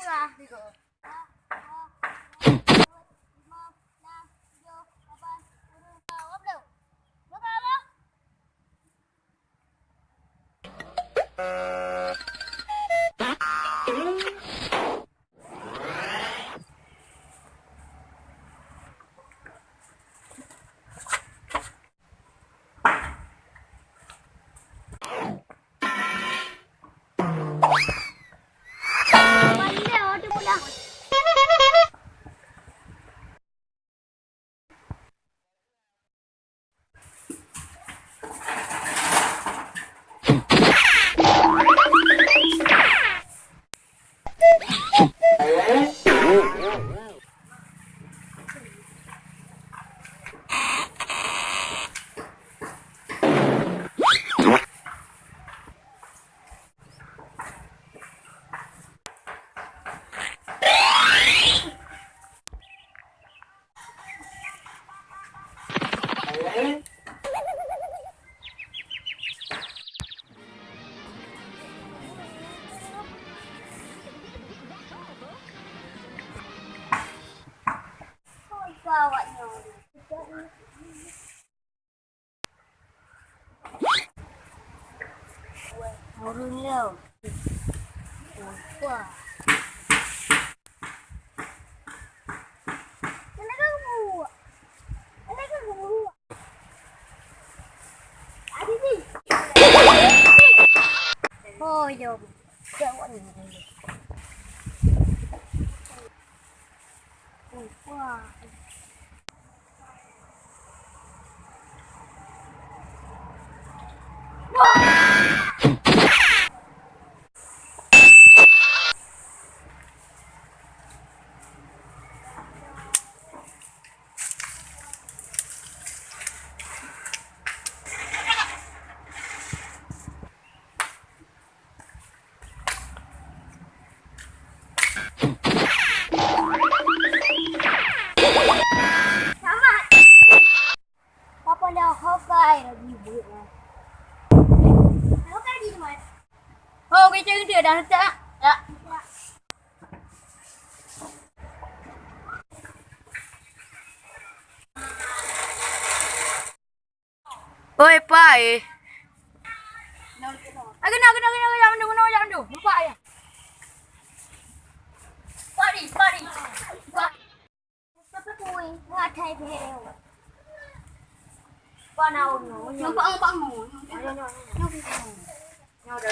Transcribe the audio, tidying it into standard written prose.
lah. Tiga. Turun lo. Wah. Oh, jom. Jawab ni. Wah. Papa dah hokai lagi buat lah. Hokai di mana? Oh, kerja dia dah letak. Ya. Oi, pai. Jangan tu. Lupa ya. Pari. Papa kuih, buat thai bhel. Con nào nó băng ngủ. Nhau đó.